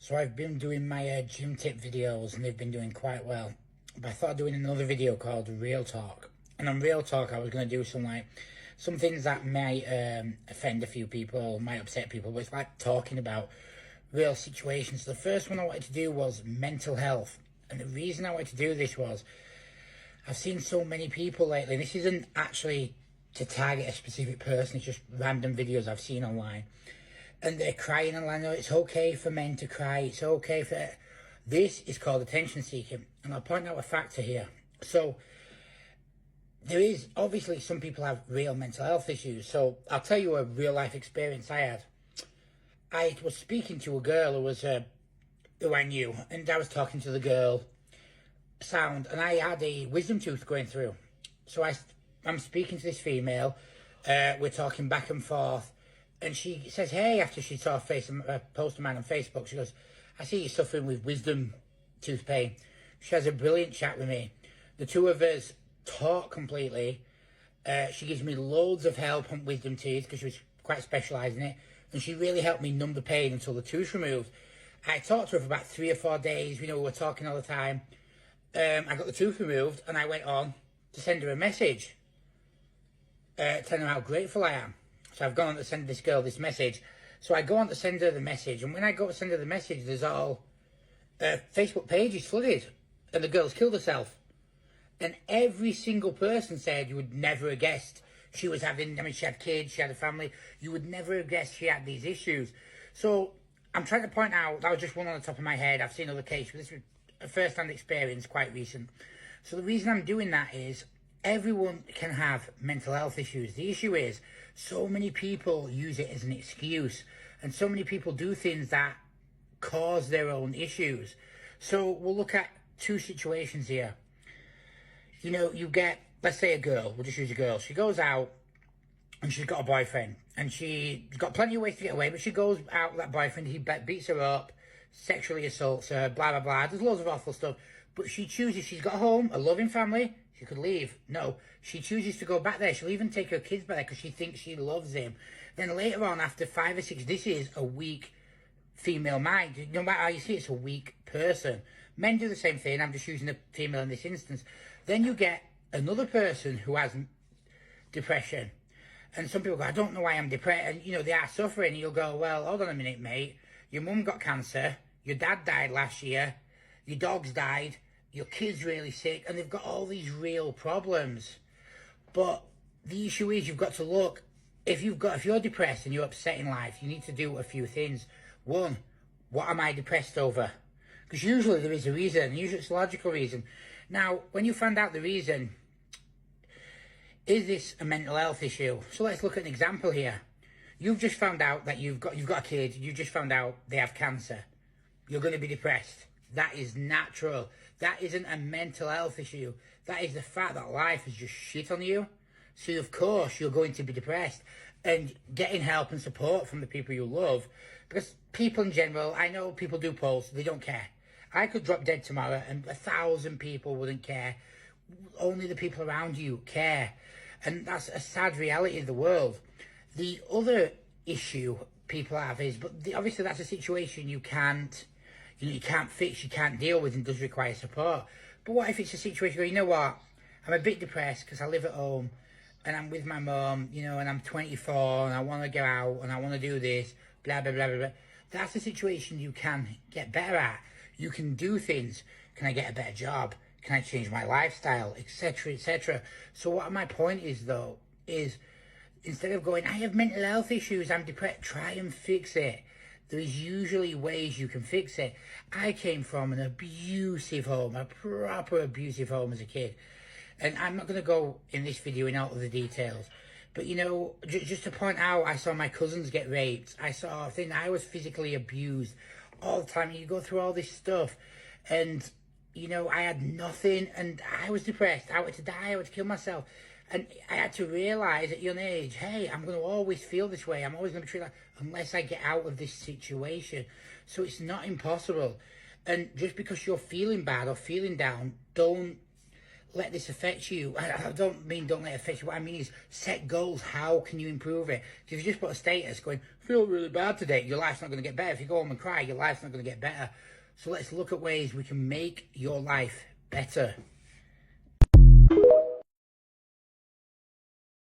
So I've been doing my gym tip videos and they've been doing quite well. But I thought of doing another video called Real Talk. And on Real Talk I was going to do some things that might offend a few people, might upset people, but it's like talking about real situations. So the first one I wanted to do was mental health. And the reason I wanted to do this was I've seen so many people lately, and this isn't actually to target a specific person, it's just random videos I've seen online. And they're crying online. No, it's okay for men to cry. It's okay for... This is called attention seeking. And I'll point out a factor here. So, there is... Obviously, some people have real mental health issues. So, I'll tell you a real life experience I had. I was speaking to a girl who I knew. And I was talking to the girl. And I had a wisdom tooth going through. So, I'm speaking to this female. We're talking back and forth. And she says, hey, after she saw a post of mine on Facebook, she goes, I see you're suffering with wisdom tooth pain. She has a brilliant chat with me. The two of us talk completely. She gives me loads of help on wisdom teeth because she was quite specialised in it. And she really helped me numb the pain until the tooth's removed. I talked to her for about 3 or 4 days. We were talking all the time. I got the tooth removed and I went on to send her a message. Telling her how grateful I am. So I've gone on to send this girl this message. So I go on to send her the message. And when I go to send her the message, there's all... Facebook page is flooded. And the girl's killed herself. And every single person said you would never have guessed she was having... I mean, she had kids, she had a family. You would never have guessed she had these issues. So I'm trying to point out, that was just one on the top of my head. I've seen other cases. But this was a first-hand experience, quite recent. So the reason I'm doing that is... Everyone can have mental health issues. The issue is, so many people use it as an excuse. And so many people do things that cause their own issues. So we'll look at 2 situations here. You get, let's say a girl, we'll just use a girl. She goes out and she's got a boyfriend. And she's got plenty of ways to get away, but she goes out with that boyfriend, he beats her up, sexually assaults her, blah, blah, blah. There's loads of awful stuff. But she chooses, she's got a home, a loving family. She could leave. No, she chooses to go back there. She'll even take her kids back there because she thinks she loves him. Then later on, after 5 or 6, this is a weak female mind. No matter how you see it, it's a weak person. Men do the same thing. I'm just using the female in this instance. Then you get another person who has depression. And some people go, I don't know why I'm depressed. And, they are suffering. And you'll go, well, hold on a minute, mate. Your mum got cancer. Your dad died last year. Your dog's died. Your kid's really sick, and they've got all these real problems. But the issue is you've got to look, if you're depressed and you're upset in life, you need to do a few things. 1, what am I depressed over? Because usually there is a reason, usually it's a logical reason. Now, when you find out the reason, is this a mental health issue? So let's look at an example here. You've just found out that you've got a kid, you just found out they have cancer. You're going to be depressed. That is natural. That isn't a mental health issue. That is the fact that life has just shit on you. So of course you're going to be depressed. And getting help and support from the people you love. Because people in general, I know people do polls, they don't care. I could drop dead tomorrow and 1,000 people wouldn't care. Only the people around you care. And that's a sad reality of the world. The other issue people have is, obviously that's a situation you can't fix, you can't deal with, and does require support. But what if it's a situation where, you know what, I'm a bit depressed because I live at home and I'm with my mum, and I'm 24 and I want to go out and I want to do this, blah, blah, blah, blah, blah. That's a situation you can get better at. You can do things. Can I get a better job? Can I change my lifestyle, etc., etc.? So what my point is, though, is instead of going, I have mental health issues, I'm depressed, try and fix it. There is usually ways you can fix it. I came from an abusive home, a proper abusive home as a kid. And I'm not going to go in this video in all of the details. But, just to point out, I saw my cousins get raped. I was physically abused all the time. You go through all this stuff. And, I had nothing. And I was depressed. I wanted to die. I wanted to kill myself. And I had to realise at a young age, hey, I'm going to always feel this way. I'm always going to be treated unless I get out of this situation. So it's not impossible. And just because you're feeling bad or feeling down, don't let this affect you. I don't mean don't let it affect you. What I mean is set goals. How can you improve it? If you just put a status going, feel really bad today, your life's not going to get better. If you go home and cry, your life's not going to get better. So let's look at ways we can make your life better.